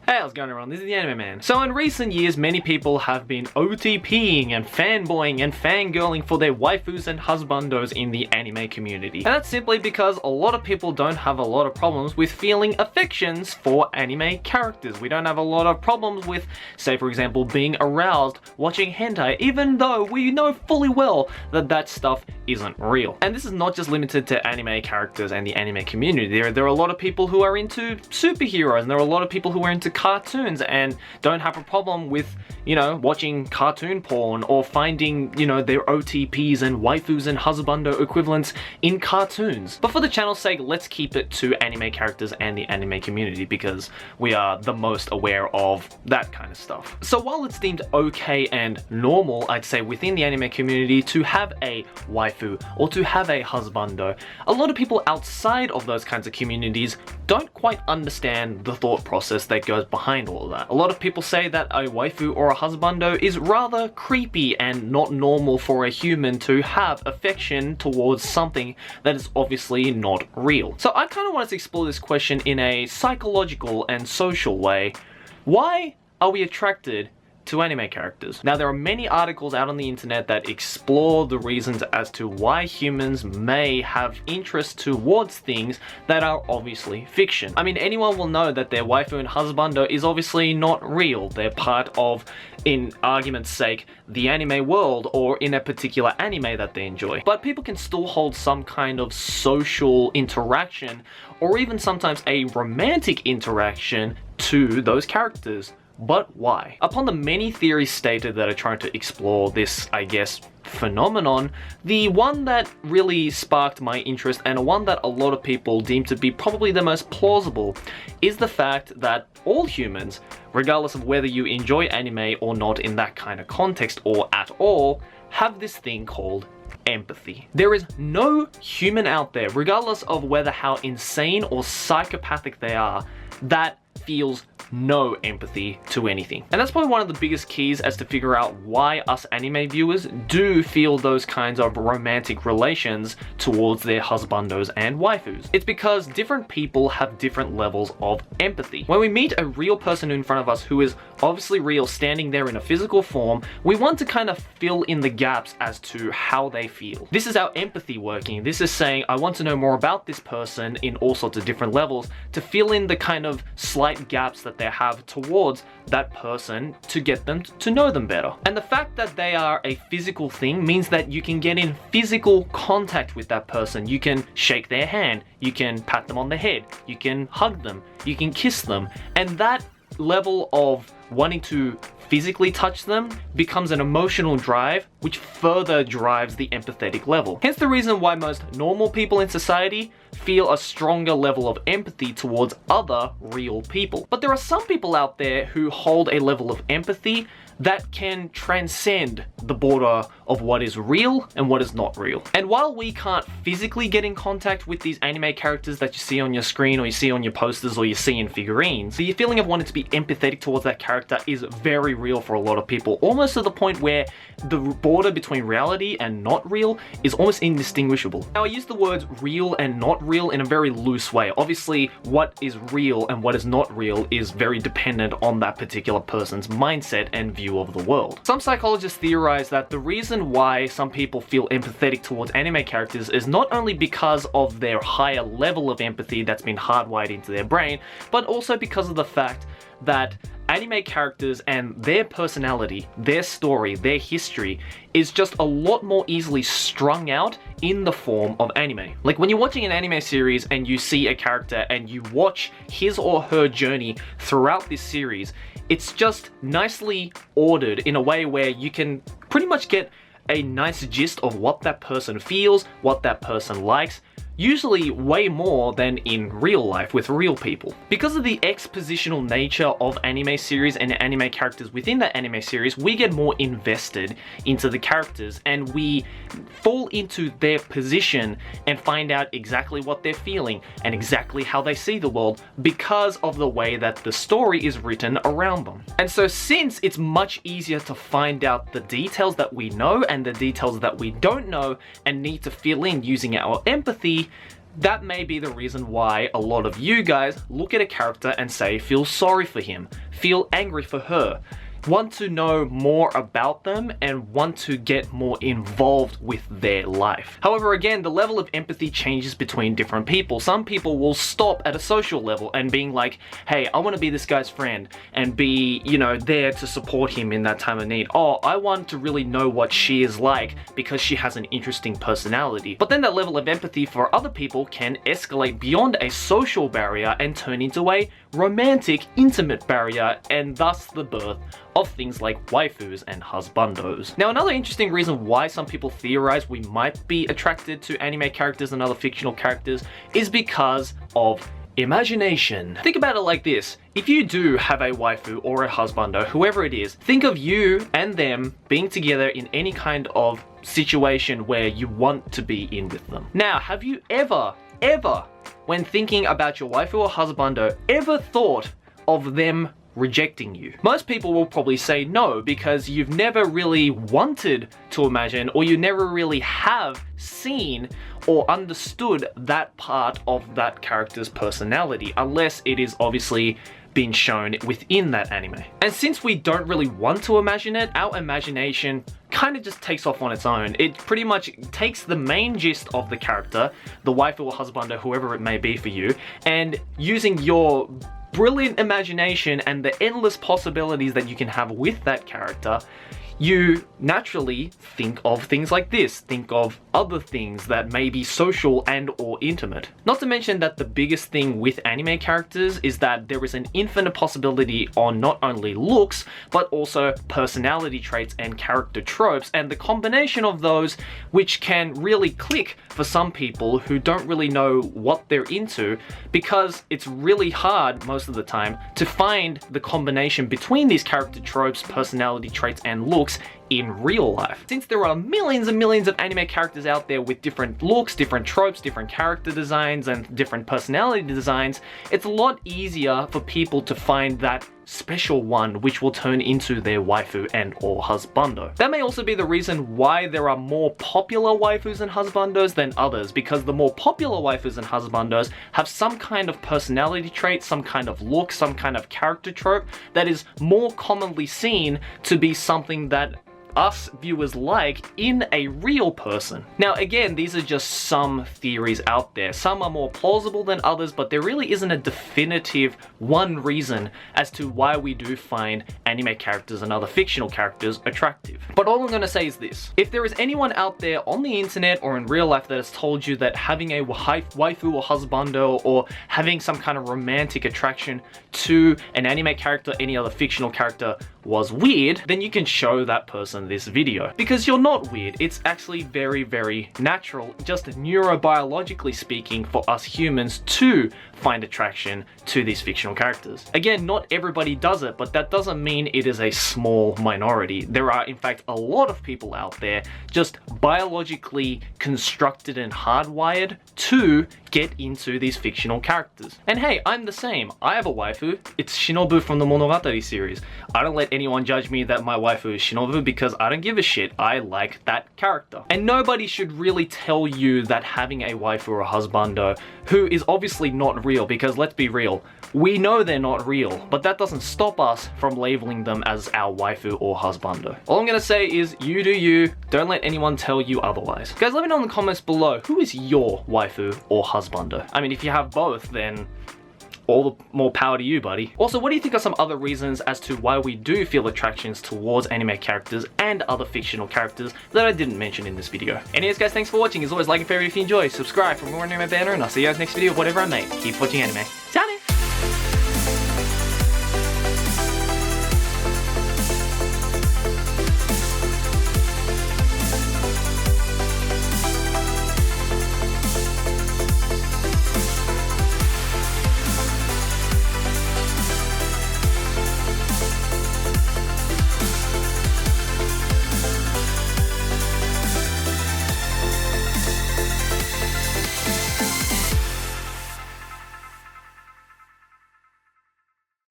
Hey, how's it going everyone? This is the Anime Man. So in recent years, many people have been OTPing and fanboying and fangirling for their waifus and husbandos in the anime community. And that's simply because a lot of people don't have a lot of problems with feeling affections for anime characters. We don't have a lot of problems with, say for example, being aroused watching hentai, even though we know fully well that that stuff isn't real. And this is not just limited to anime characters and the anime community. There are a lot of people who are into superheroes, and there are a lot of people who are into cartoons and don't have a problem with, you know, watching cartoon porn or finding, you know, their OTPs and waifus and husbando equivalents in cartoons. But for the channel's sake, let's keep it to anime characters and the anime community because we are the most aware of that kind of stuff. So while it's deemed okay and normal, I'd say, within the anime community to have a waifu or to have a husbando, a lot of people outside of those kinds of communities don't quite understand the thought process that goes behind all of that. A lot of people say that a waifu or a husbando is rather creepy and not normal for a human to have affection towards something that is obviously not real. So I kind of wanted to explore this question in a psychological and social way. Why are we attracted to anime characters? Now, there are many articles out on the internet that explore the reasons as to why humans may have interest towards things that are obviously fiction. I mean, anyone will know that their waifu and husbando is obviously not real. They're part of, in argument's sake, the anime world or in a particular anime that they enjoy. But people can still hold some kind of social interaction or even sometimes a romantic interaction to those characters. But why? Upon the many theories stated that are trying to explore this, I guess, phenomenon, the one that really sparked my interest and one that a lot of people deem to be probably the most plausible is the fact that all humans, regardless of whether you enjoy anime or not in that kind of context or at all, have this thing called empathy. There is no human out there, regardless of whether how insane or psychopathic they are, that feels no empathy to anything. And that's probably one of the biggest keys as to figure out why us anime viewers do feel those kinds of romantic relations towards their husbandos and waifus. It's because different people have different levels of empathy. When we meet a real person in front of us who is obviously real, standing there in a physical form, we want to kind of fill in the gaps as to how they feel. This is our empathy working. This is saying, I want to know more about this person in all sorts of different levels to fill in the kind of slight gaps that they have towards that person to get them to know them better. And the fact that they are a physical thing means that you can get in physical contact with that person. You can shake their hand, you can pat them on the head, you can hug them, you can kiss them, and that level of wanting to physically touch them becomes an emotional drive, which further drives the empathetic level. Hence the reason why most normal people in society feel a stronger level of empathy towards other real people. But there are some people out there who hold a level of empathy that can transcend the border of what is real and what is not real. And while we can't physically get in contact with these anime characters that you see on your screen or you see on your posters or you see in figurines, the feeling of wanting to be empathetic towards that character is very real for a lot of people, almost to the point where the border between reality and not real is almost indistinguishable. Now, I use the words real and not real in a very loose way. Obviously, what is real and what is not real is very dependent on that particular person's mindset and view of the world. Some psychologists theorize that the reason why some people feel empathetic towards anime characters is not only because of their higher level of empathy that's been hardwired into their brain, but also because of the fact that anime characters and their personality, their story, their history is just a lot more easily strung out in the form of anime. Like when you're watching an anime series and you see a character and you watch his or her journey throughout this series, it's just nicely ordered in a way where you can pretty much get a nice gist of what that person feels, what that person likes, usually way more than in real life with real people. Because of the expositional nature of anime series and anime characters within that anime series, we get more invested into the characters and we fall into their position and find out exactly what they're feeling and exactly how they see the world because of the way that the story is written around them. And so since it's much easier to find out the details that we know and the details that we don't know and need to fill in using our empathy, that may be the reason why a lot of you guys look at a character and say, feel sorry for him, feel angry for her, want to know more about them and want to get more involved with their life. However, again, the level of empathy changes between different people. Some people will stop at a social level and being like, hey, I want to be this guy's friend and be, you know, there to support him in that time of need. Oh, I want to really know what she is like because she has an interesting personality. But then that level of empathy for other people can escalate beyond a social barrier and turn into a romantic, intimate barrier, and thus the birth of things like waifus and husbandos. Now, another interesting reason why some people theorize we might be attracted to anime characters and other fictional characters is because of imagination. Think about it like this. If you do have a waifu or a husbando, whoever it is, think of you and them being together in any kind of situation where you want to be in with them. Now, have you ever, when thinking about your waifu or husbando, ever thought of them rejecting you? Most people will probably say no, because you've never really wanted to imagine, or you never really have seen or understood that part of that character's personality, unless it is obviously been shown within that anime. And since we don't really want to imagine it, our imagination kind of just takes off on its own. It pretty much takes the main gist of the character, the waifu or husbando, whoever it may be for you, and using your brilliant imagination and the endless possibilities that you can have with that character, you naturally think of things like this. Think of other things that may be social and or intimate. Not to mention that the biggest thing with anime characters is that there is an infinite possibility on not only looks, but also personality traits and character tropes, and the combination of those which can really click for some people who don't really know what they're into, because it's really hard most of the time to find the combination between these character tropes, personality traits, and looks in real life. Since there are millions and millions of anime characters out there with different looks, different tropes, different character designs, and different personality designs, it's a lot easier for people to find that special one which will turn into their waifu and or husbando. That may also be the reason why there are more popular waifus and husbandos than others, because the more popular waifus and husbandos have some kind of personality trait, some kind of look, some kind of character trope that is more commonly seen to be something that us viewers like in a real person. Now again, these are just some theories out there. Some are more plausible than others, but there really isn't a definitive one reason as to why we do find anime characters and other fictional characters attractive. But all I'm gonna say is this: if there is anyone out there on the internet or in real life that has told you that having a waifu or husbando or having some kind of romantic attraction to an anime character, any other fictional character, was weird, then you can show that person this video. Because you're not weird. It's actually very, very natural, just neurobiologically speaking, for us humans to find attraction to these fictional characters. Again, not everybody does it, but that doesn't mean it is a small minority. There are, in fact, a lot of people out there just biologically constructed and hardwired to get into these fictional characters. And hey, I'm the same. I have a waifu. It's Shinobu from the Monogatari series. I don't let anyone judge me that my waifu is Shinobu, because I don't give a shit. I like that character. And nobody should really tell you that having a waifu or a husbando, who is obviously not real, because let's be real, we know they're not real, but that doesn't stop us from labeling them as our waifu or husbando. All I'm gonna say is, you do you, don't let anyone tell you otherwise. Guys, let me know in the comments below, who is your waifu or husbando? I mean, if you have both, then all the more power to you, buddy. Also, what do you think are some other reasons as to why we do feel attractions towards anime characters and other fictional characters that I didn't mention in this video? Anyways, guys, thanks for watching. As always, like and favorite if you enjoy, subscribe for more anime banner, and I'll see you guys next video, whatever I make. Keep watching anime.